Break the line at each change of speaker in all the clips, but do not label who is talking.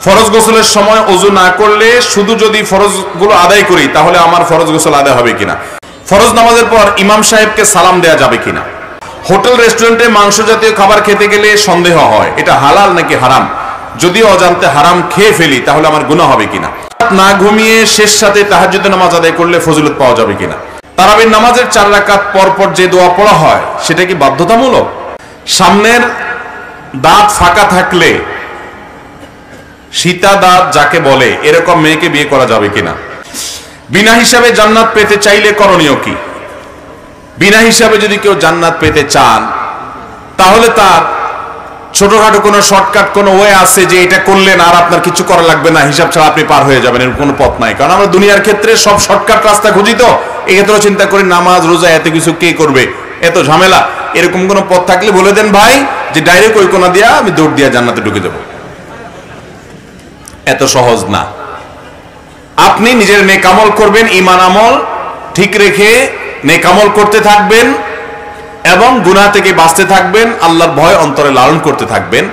ফরজ গোসলের সময় ওযু না করলে শুধু যদি ফরজগুলো আদায় করি তাহলে আমার ফরজ গোসল আদায় হবে কিনা? ফরজ নামাজের পর ইমাম সাহেবকে সালাম দেয়া যাবে কিনা? হোটেল রেস্টুরেন্টে মাংস জাতীয় খাবার খেতে গেলে সন্দেহ হয় এটা হালাল নাকি হারাম, যদি অজান্তে হারাম খেয়ে ফেলি তাহলে আমার গুনাহ হবে কিনা? না ঘুমিয়ে শেষ সাথে তাহাজ্জুদের নামাজ আদায় করলে ফজিলত পাওয়া যাবে কিনা? তারাবির নামাজের 4 রাকাত পর পর যে দোয়া পড়া হয় সেটা কি বাধ্যতামূলক? সামনের দাঁত ফাঁকা থাকলে সীতা দাঁত যাকে বলে এরকম মেয়েকে বিয়ে করা যাবে কিনা? বিনা হিসাবে জান্নাত পেতে চাইলে করণীয় কি? বিনা হিসাবে যদি কেউ জান্নাত পেতে চান তাহলে তার ছোটখাটো কোনো শর্টকাট কোনো ওয়ে আছে যে এটা করলেন আর আপনার কিছু করা লাগবে না, হিসাব ছাড়া আপনি পার হয়ে যাবেন, এর কোনো পথ নাই। কারণ আমরা দুনিয়ার ক্ষেত্রে সব শর্টকাট রাস্তা খুঁজি, তো এই ক্ষেত্রে চিন্তা করি নামাজ রোজা এত কিছু কে করবে, এত ঝামেলা। এরকম কোনো পথ থাকলে বলে দেন ভাই, যে ডাইরেক্ট ওই কোনা দিয়া আমি দৌড় দিয়া জান্নাতে ঢুকে দেব। এত সহজ না। আপনি নিজের নেক আমল করবেন, ঈমান আমল ঠিক রেখে নেক আমল করতে থাকবেন এবং গুনাহ থেকে বাঁচতে থাকবেন, আল্লাহর ভয় অন্তরে লালন করতে থাকবেন।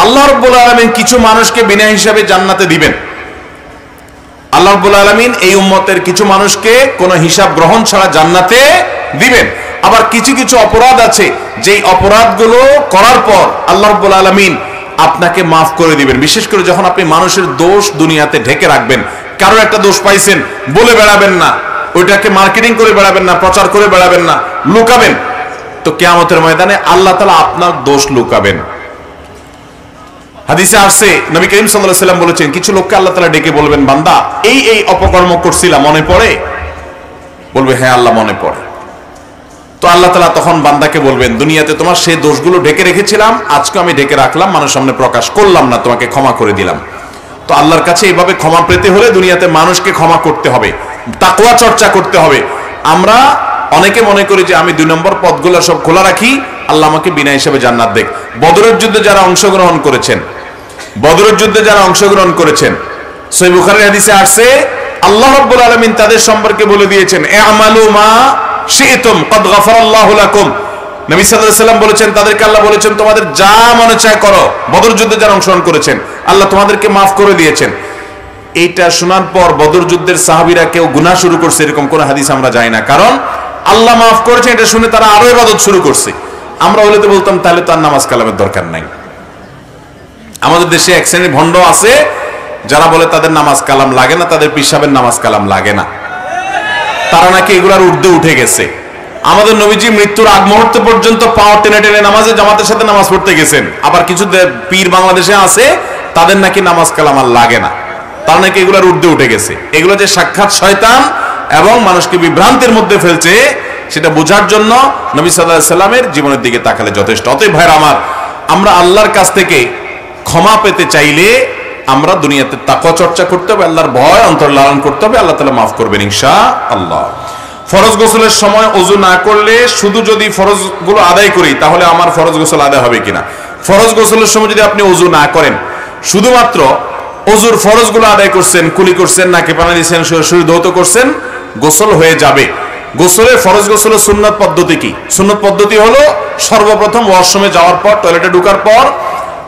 আল্লাহ রাব্বুল আলামিন কিছু মানুষকে বিনা হিসাবে জান্নাতে দিবেন। আল্লাহ রাব্বুল আলামিন এই উম্মতের কিছু মানুষকে কোনো হিসাব গ্রহণ ছাড়া জান্নাতে দিবেন। আবার কিছু কিছু অপরাধ আছে যেই অপরাধগুলো করার পর আল্লাহ রাব্বুল আলামিন আপনাকে মাফ করে দিবেন। বিশেষ করে যখন আপনি মানুষের দোষ দুনিয়াতে ঢেকে রাখবেন, কারোর একটা দোষ পাইছেন বলে বেড়াবেন না, ওইটাকে মার্কেটিং করে বেড়াবেন না, প্রচার করে বেড়াবেন না, লুকাবেন, তো কিয়ামতের ময়দানে আল্লাহ তাআলা আপনার দোষ লুকাবেন। হাদিসে আসছে নবী করিম সাল্লাল্লাহু আলাইহি ওয়াসাল্লাম বলেছেন, কিছু লোককে আল্লাহ তাআলা ডেকে বলবেন, বান্দা এই এই অপকর্ম করছিলাম, মনে পড়ে? বলবে হ্যাঁ আল্লাহ মনে পড়ে। তো আল্লাহ তাআলা তখন বান্দাকে বলবেন, দুনিয়াতে তোমার সেই দোষগুলো ঢেকে রেখেছিলাম, আজকে আমি ঢেকে রাখলাম, মানুষের সামনে প্রকাশ করলাম না, তোমাকে ক্ষমা করে দিলাম। তো আল্লাহর কাছে এইভাবে ক্ষমা পেতে হলে দুনিয়াতে মানুষকে ক্ষমা করতে হবে, তাকওয়া চর্চা করতে হবে। আমরা অনেকে মনে করি যে আমি 2 নম্বর পথগুলো সব খোলা রাখি, আল্লাহ আমাকে বিনা হিসাবে জান্নাত দেখ। বদরের যুদ্ধে যারা অংশগ্রহণ করেছেন, সহিহ বুখারীর হাদিসে আসছে আল্লাহ রাব্বুল আলামিন তাদের সম্পর্কে বলে দিয়েছেন, ই'মালু মা শি'তুম ক্বাদ গাফারাল্লাহু লাকুম। নবী সাল্লাল্লাহু আলাইহি ওয়াসাল্লাম বলেছেন, তাদেরকে আল্লাহ বলেছেন তোমাদের যা মনে চায় করো। বদর যুদ্ধে যারা অংশগ্রহণ করেছেন আল্লাহ তোমাদেরকে মাফ করে দিয়েছেন। এইটা শোনার পর বদর যুদ্ধের সাহাবীরা কেউ গুনাহ শুরু করছে এরকম কোন হাদিস আমরা যাই না, কারণ আল্লাহ মাফ করেছেন এটা শুনে তারা আরো ইবাদত শুরু করছে। আমরা হলে তো বলতাম তাহলে তো আর নামাজ কালামের দরকার নাই। আমাদের দেশে এক শ্রেণীর ভণ্ড আছে যারা বলে তাদের নামাজ কালাম লাগে না, তাদের পিসাবের নামাজ কালাম লাগে না, তারা নাকি এগুলার ঊর্ধ্বে উঠে গেছে। আমাদের নবীজি মৃত্যুর আগ মুহূর্ত পর্যন্ত পাও টেনে টেনে নামাজে জামাতের সাথে নামাজ পড়তে গেছেন। আবার কিছু পীর বাংলাদেশে আছে তাদের নাকি নামাজ কালাম আর লাগে না, তারা নাকি এগুলার ঊর্ধ্বে উঠে গেছে। এগুলো যে সাক্ষাৎ শয়তান এবং মানুষকে বিভ্রান্তির মধ্যে ফেলছে সেটা বোঝার জন্য নবী সাল্লাল্লাহু আলাইহি সাল্লামের জীবনের দিকে তাকালে যথেষ্ট। অতএব ভাইরা আমার, আমরা আল্লাহর কাছ থেকে ক্ষমা পেতে চাইলে আমরা দুনিয়াতে তাকওয়া চর্চা করতে হবে, আল্লাহর ভয় অন্তর লালন করতে হবে, আল্লাহ তাআলা মাফ করবেন ইনশাআল্লাহ। ফরজ গোসলের সময় ওযু না করলে শুধু যদি ফরজগুলো আদায় করি তাহলে আমার ফরজ গোসল আদায় হবে কিনা? ফরজ গোসলের সময় যদি আপনি ওযু না করেন, শুধুমাত্র ওযুর ফরজগুলো আদায় করছেন, কুলি করছেন, নাকে পানি দিয়েছেন, শরীর ধৌত করছেন, গোসল হয়ে যাবে। গোসলের ফরজ গোসলের সুন্নত পদ্ধতি কি? সুন্নত পদ্ধতি হলো সর্বপ্রথম ওয়াশরুমে যাওয়ার পর, টয়লেটে ঢোকার পর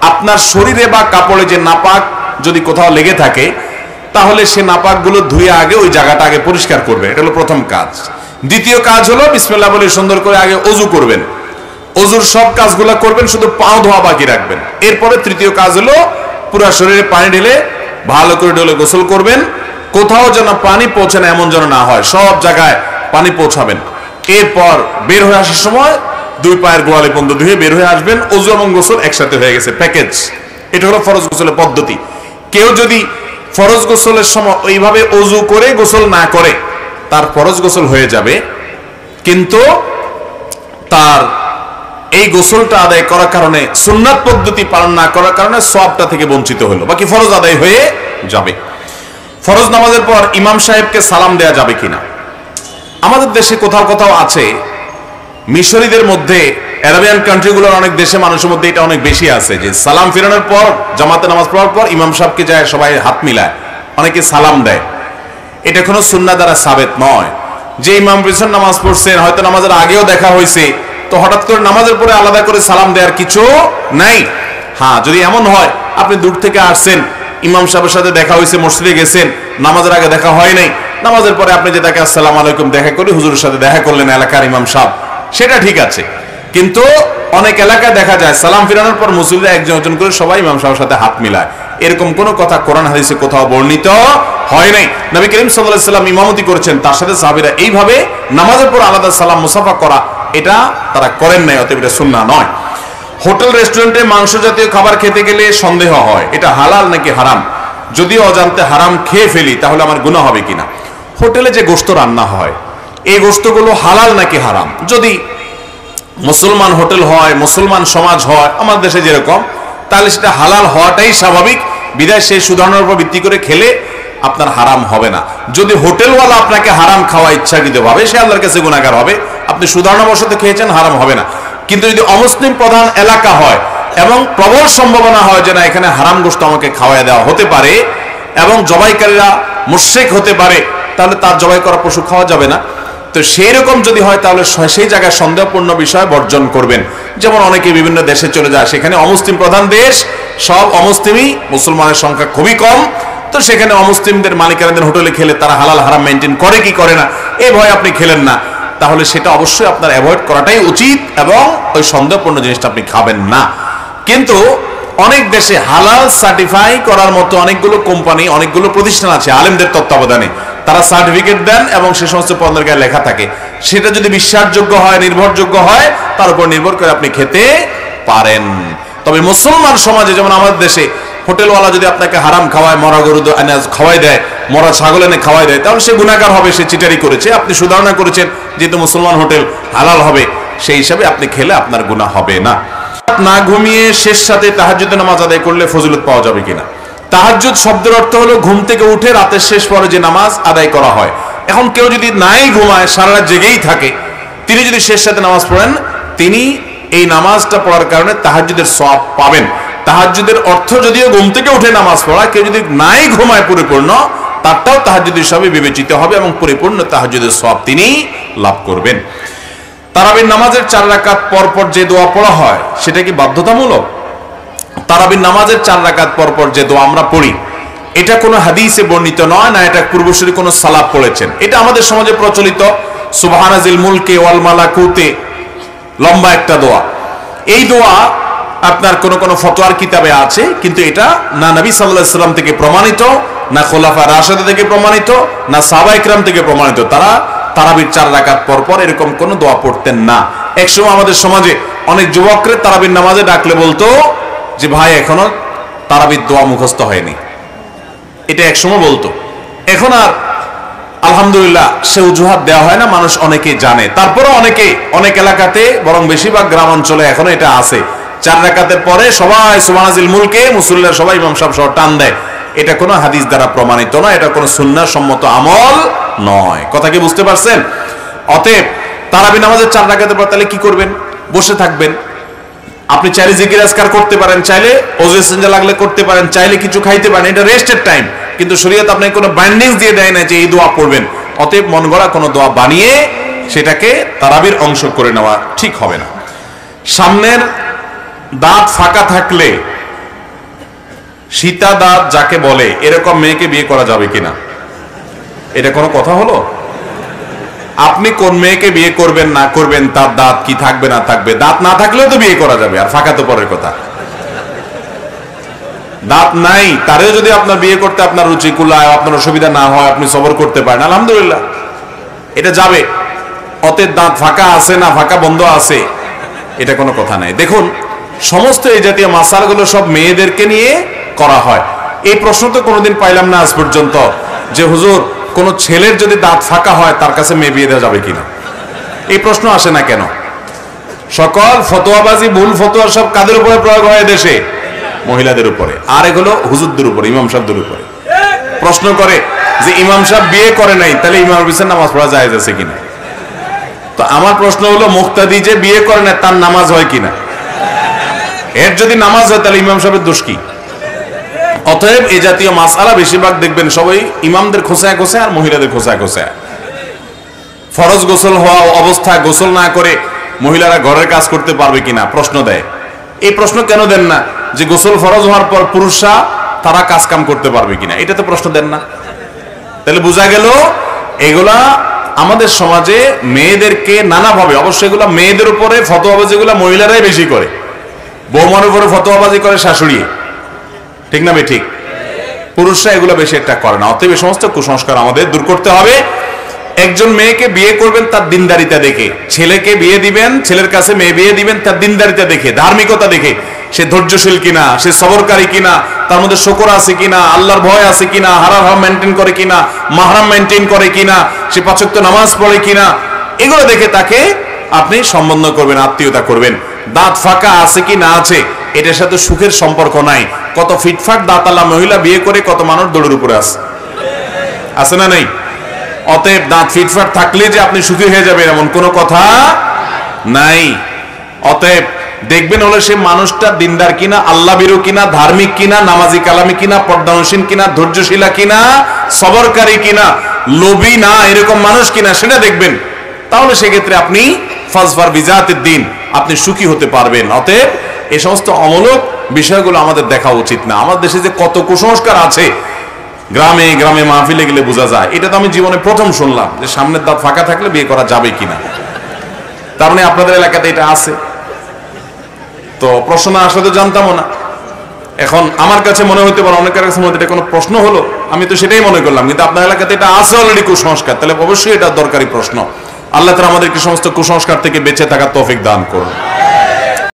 আপনার শরীরে বা কাপড়ে যে নাপাক যদি কোথাও লেগে থাকে তাহলে সে নাপাকগুলো ধুয়ে আগে ওই জায়গাটা আগে পরিষ্কার করবে, এটা হলো প্রথম কাজ। দ্বিতীয় কাজ হলো বিসমিল্লাহ বলে সুন্দর করে আগে ওযু করবেন, ওযুর সব কাজগুলো করবেন, শুধু পাও ধোয়া বাকি রাখবেন। এরপরে তৃতীয় কাজ হলো পুরো শরীরে পানি ঢেলে ভালো করে ঢেলে গোসল করবেন, কোথাও যেন পানি পৌঁছে না এমন যেন না হয়, সব জায়গায় পানি পৌঁছাবেন। এরপর বের হয়ে আসার সময় 2 পায়ের গোড়ালি পর্যন্ত ধুয়ে বের হয়ে আসবেন, ওযু এবং গোসল একসাথে হয়ে গেছে, প্যাকেজ। এটা হলো ফরজ গোসলের পদ্ধতি। কেউ যদি ফরজ গোসলের সময় ওইভাবে ওযু করে গোসল না করে তার ফরজ গোসল হয়ে যাবে, কিন্তু তার এই গোসলটা আদায় করার কারণে, সুন্নাত পদ্ধতি পালন না করার কারণে সওয়াবটা থেকে বঞ্চিত হলো, বাকি ফরজ আদায় হয়ে যাবে। ফরজ নামাজের পর ইমাম সাহেবকে সালাম দেয়া যাবে কিনা? আমাদের দেশে কোথাও কোথাও আছে, মিশরীদের মধ্যে, আরবিয়ান কান্ট্রিগুলোর অনেক দেশে মানুষের মধ্যে এটা অনেক বেশি আছে যে সালাম ফেরানোর পর, জামাতে নামাজ পড়ার পর ইমাম সাহেবকে যায় সবাই হাত মিলায়, অনেকে সালাম দেয়। এটা কোনো সুন্নাহ দ্বারা সাবেত নয়। যে ইমাম পিছন নামাজ পড়ছেন, হয়তো নামাজের আগেও দেখা হয়েছে, তো হঠাৎ করে নামাজের পরে আলাদা করে সালাম দেওয়ার কিছু নাই। হ্যাঁ, যদি এমন হয় আপনি দূর থেকে আসছেন, ইমাম সাহেবের সাথে দেখা হয়েছে, মসজিদে গেছেন, নামাজের আগে দেখা হয় নাই, নামাজের পরে আপনি যে তাকে আসসালামু আলাইকুম দেখা করে হুজুরের সাথে দেখা করলেন এলাকার ইমাম সাহেব, সেটা ঠিক আছে। কিন্তু অনেক এলাকায় দেখা যায় সালাম ফিরানোর পর মুসল্লিরা একজন একজন করে সবাই ইমাম সাহেবের সাথে হাত মিলায়। এরকম কোনো কথা কোরআন হাদিসে কোথাও বর্ণিত হয় নাই। নবী করিম সাল্লাল্লাহু আলাইহি ওয়াসাল্লাম ইমামতি করেছেন, তার সাথে সাহাবীরা এইভাবে নামাজের পর আলাদা সালাম মুসাফা করা, এটা তারা করেন নাই, অতএব এটা সুন্নাহ নয়। হোটেল রেস্টুরেন্টে মাংস জাতীয় খাবার খেতে গেলে সন্দেহ হয় এটা হালাল নাকি হারাম। যদি অজান্তে হারাম খেয়ে ফেলি তাহলে আমার গুনাহ হবে কিনা। হোটেলে যে গোশত রান্না হয় এই গোশতগুলো হালাল নাকি হারাম। যদি মুসলমান হোটেল হয়, মুসলমান সমাজ হয় আমাদের দেশে যেরকম, তাহলে সেটা হালাল হওয়াটাই স্বাভাবিক। বিদায় সেই সুধারণার উপর ভিত্তি করে খেলে আপনার হারাম হবে না। যদি হোটেলওয়ালা আপনাকে হারাম খাওয়া ইচ্ছাকৃতভাবে, সে আল্লাহর কাছে গুনাহগার হবে। আপনি সুধারণাবশত খেয়েছেন, হারাম হবে না। কিন্তু যদি অমুসলিম প্রধান এলাকা হয় এবং প্রবল সম্ভাবনা হয় যে না এখানে হারাম গোশত আমাকে খাওয়াই দেওয়া হতে পারে এবং জবাইকারীরা মুশরিক হতে পারে, তাহলে তার জবাই করা পশু খাওয়া যাবে না। তো সেই রকম যদি হয় তাহলে সেই জায়গায় সন্দেহপূর্ণ বিষয় বর্জন করবেন। যেমন অনেকে বিভিন্ন দেশে চলে যায়, সেখানে অমুসলিম প্রধান দেশ, সব অমুসলিমই, মুসলমানের সংখ্যা খুবই কম। তো সেখানে অমুসলিমদের মালিকানাদের হোটেলে খেলে তারা হালাল হারাম মেনটেন করে কি করে না, এই ভয় আপনি খেলেন না, তাহলে সেটা অবশ্যই আপনার অ্যাভয়েড করাটাই উচিত এবং ওই সন্দেহপূর্ণ জিনিসটা আপনি খাবেন না। কিন্তু অনেক দেশে হালাল সার্টিফাই করার মতো অনেকগুলো কোম্পানি, অনেকগুলো প্রতিষ্ঠান আছে আলেমদের তত্ত্বাবধানে, তারা সার্টিফিকেট দেন এবং সে সমস্ত পণ্যের গায়ে লেখা থাকে। সেটা যদি বিশ্বাসযোগ্য হয়, নির্ভরযোগ্য হয়, তার উপর নির্ভর করে আপনি খেতে পারেন। তবে মুসলমান সমাজে যেমন আমাদের দেশে হোটেলওয়ালা যদি আপনাকে হারাম খাওয়ায়, মরা গরু খাওয়াই দেয়, মরা ছাগল এনে খাওয়াই দেয়, তাহলে সে গুনাহগার হবে, সে চিটারি করেছে। আপনি সুধারণা করেছেন যেহেতু মুসলমান হোটেল হালাল হবে, সেই হিসাবে আপনি খেলে আপনার গুনাহ হবে না। না ঘুমিয়ে শেষ সাথে তাহাজ্জুদের নামাজ আদায় করলে ফজিলত পাওয়া যাবে কিনা। তাহাজ্জুদ শব্দের অর্থ হলো ঘুম থেকে উঠে রাতের শেষ পরে যে নামাজ আদায় করা হয়। এখন কেউ যদি নাই ঘুমায়, সারা রাত জেগেই থাকে, তিনি যদি শেষ সাথে নামাজ পড়েন, তিনি এই নামাজটা পড়ার কারণে তাহাজ্জুদের সওয়াব পাবেন। তাহাজ্জুদের অর্থ যদিও ঘুম থেকে উঠে নামাজ পড়া, কেউ যদি নাই ঘুমায় পরিপূর্ণ, তারটাও তাহাজ্জুদ হিসাবে বিবেচিত হবে এবং পরিপূর্ণ তাহাজ্জুদের সওয়াব তিনি লাভ করবেন। তারাবির নামাজের 4 রাকাত পর পর যে দোয়া পড়া হয় সেটা কি বাধ্যতামূলক? তারাবির নামাজের 4 রাকাত পর পর যে দোয়া আমরা পড়ি, এটা কোনো হাদিসে বর্ণিত নয়, না এটা পূর্বসূরি কোনো সালাফ পড়েছেন। এটা আমাদের সমাজে প্রচলিত সুবহানাজিল মুলকে ওয়াল মালাকুতে, লম্বা একটা দোয়া। এই দোয়া আপনার কোন কোন ফতোয়ার কিতাবে আছে, কিন্তু এটা না নবী সাল্লাল্লাহু আলাইহি ওয়াসাল্লাম থেকে প্রমাণিত, না খোলাফা রাশিদিন থেকে প্রমাণিত, না সাহাবায়ে কেরাম থেকে প্রমাণিত। তারা তারাবির 4 রাকাত পর পর এরকম কোন দোয়া পড়তেন না। একসময় আমাদের সমাজে অনেক যুবকরে তারাবির নামাজে ডাকলে বলতো যে ভাই এখনো তারাবির দোয়া মুখস্থ হয়নি, এটা একসময় বলতো। এখন আর আলহামদুলিল্লাহ সে অজুহাত দেওয়া হয় না, মানুষ অনেকেই জানে। তারপরে অনেক এলাকাতে, বরং বেশিরভাগ গ্রাম অঞ্চলে এখনো এটা আছে। 4 রাকাতের পরে সবাই সুবহানাজিল মুলকে, মুসল্লিরা সবাই ইমাম সাহেব সহ টান দেয়। এটা কোনো হাদিস দ্বারা প্রমাণিত নয়, এটা কোনো সুন্নাহ সম্মত আমল নয়। কথা কি বুঝতে পারছেন? অতএব তারাবি নামাজের 4 রাকাতের পর তাহলে কি করবেন? বসে থাকবেন। আপনি চাইলে জিকির আজকার করতে পারেন, চাইলে ওযু ইসতিনজা লাগলে করতে পারেন, চাইলে কিছু খাইতে পারেন, এটা রেস্টের টাইম। কিন্তু শরীয়ত আপনাকে কোনো বাইন্ডিংস দিয়ে দেয় না যে এই দোয়া পড়বেন। অতএব মন গড়া কোনো দোয়া বানিয়ে সেটাকে তারাবির অংশ করে নেওয়া ঠিক হবে না। সামনের দাঁত ফাঁকা থাকলে, সীতা দাঁত যাকে বলে, এরকম মেয়েকে বিয়ে করা যাবে কিনা? এটা কোনো কথা হলো? আপনি কোন মেয়েকে বিয়ে করবেন না করবেন তার দাঁত কি থাকবে না থাকবে, দাঁত না থাকলেও তো বিয়ে করা যাবে, আর ফাঁকা তো পরের কথা। দাঁত নাই তারেও যদি আপনার বিয়ে করতে আপনার রুচি কুলায়, আপনার অসুবিধা না হয়, আপনি সবর করতে পারেন, আলহামদুলিল্লাহ, এটা যাবে। অতএব দাঁত ফাঁকা আছে না ফাঁকা বন্ধ আছে, এটা কোনো কথা নাই। দেখুন, সমস্ত এই জাতীয় মাসালগুলো সব মেয়েদেরকে নিয়ে করা হয়। এই প্রশ্ন তো কোনোদিন পাইলাম না আজ পর্যন্ত যে হুজুর কোন ছেলের যদি দাঁত ফাঁকা হয় তার কাছে মেয়ে বিয়ে দেওয়া যাবে কিনা, এই প্রশ্ন আসে না কেন? সকল ফতোয়াবাজি, ভুল ফতোয়া সব কাদের উপরে প্রয়োগ হয় দেশে? মহিলাদের উপরে। আর এগুলো হুজুরদের উপরে, ইমাম সাহেবদের উপরে। প্রশ্ন করে যে ইমাম সাহেব বিয়ে করে নাই, তাহলে ইমামের পিছনে নামাজ পড়া জায়েজ আছে কিনা? তো আমার প্রশ্ন হলো, মুক্তাদি যে বিয়ে করে না তার নামাজ হয় কিনা? এর যদি নামাজ হয় তাহলে ইমাম সাহেবের দোষ কি? অতএব এই জাতীয় মাসআলা বেশিরভাগ দেখবেন সবাই ইমামদের খোঁচায় খোঁচায় আর মহিলাদের খোঁচায় খোঁচায়। ফরজ গোসল হওয়া অবস্থায় গোসল না করে মহিলারা ঘরের কাজ করতে পারবে কিনা প্রশ্ন দেয়। এই প্রশ্ন কেন দেন না যে গোসল ফরজ হওয়ার পর পুরুষরা তারা কাজ কাম করতে পারবে কিনা, এটা তো প্রশ্ন দেন না। তাহলে বোঝা গেল এগুলা আমাদের সমাজে মেয়েদেরকে নানাভাবে, অবশ্যই এগুলা মেয়েদের উপরে ফতোয়াবাজি গুলা মহিলারাই বেশি করে, বৌমার উপরে ফতোয়াবাজি করে শাশুড়ি, ঠিক না? ঠিক, পুরুষরা এগুলো বেশি একটা করে না। অতএব এই সমস্ত কুসংস্কার আমাদের দূর করতে হবে। একজন মেয়েকে বিয়ে করবেন তার দিনদারিতা দেখে, ছেলেকে বিয়ে দিবেন, ছেলের কাছে মেয়ে বিয়ে দিবেন তার দিনদারিতা দেখে, ধার্মিকতা দেখে, সে ধৈর্যশীল কিনা, সে সবরকারী কিনা, তার মধ্যে শুকর আছে কিনা, আল্লাহর ভয় আছে কিনা, হারাম মেনটেন করে কিনা, মাহরাম মেনটেন করে কিনা, সে 5 ওয়াক্ত নামাজ পড়ে কিনা, এগুলো দেখে তাকে আপনি সম্বন্ধ করবেন, আত্মীয়তা করবেন। দাঁত ফাঁকা আছে কি না আছে এটার সাথে সুখের সম্পর্ক নাই। কত ফিটফাট দাঁতালা মহিলা বিয়ে করে কত মানুষ দৌড়ের উপরে আছে না নাই? অতএব দাঁত ফিটফাট থাকলে যে আপনি সুখী হয়ে যাবেন এমন কোনো কথা নাই। অতএব দেখবেন হলো সে মানুষটা দিনদার কিনা, আল্লাহ বিরু কিনা, ধার্মিক কিনা, নামাজি কালামি কিনা, পর্দানসীন কিনা, ধৈর্যশীলা কিনা, সবরকারী কিনা, লোভী না এরকম মানুষ কিনা সেটা দেখবেন। তাহলে সেক্ষেত্রে আপনি ফাজফার বিজাতের দিন আপনি সুখী হতে পারবেন। অতএব এই সমস্ত অমূলক বিষয়গুলো আমাদের দেখা উচিত না। আমাদের দেশে যে কত কুসংস্কার আছে গ্রামে গ্রামে মাহফিলে গেলে বোঝা যায়। এটা তো আমি জীবনে প্রথম শুনলাম যে সামনের দাঁত ফাঁকা থাকলে বিয়ে করা যাবে কিনা। তার মানে আপনাদের এলাকাতে এটা আছে। তো প্রশ্ন আসলে তো জানতামও না। এখন আমার কাছে মনে হতে পারে, অনেকের কাছে মনে হতে এটা কোনো প্রশ্ন হলো, আমি তো সেটাই মনে করলাম, কিন্তু আপনার এলাকাতে এটা আছে অলরেডি কুসংস্কার, তাহলে অবশ্যই এটা দরকারি প্রশ্ন। আল্লাহ তাআলা আমাদেরকে সমস্ত কুসংস্কার থেকে বেঁচে থাকার তৌফিক দান করুন।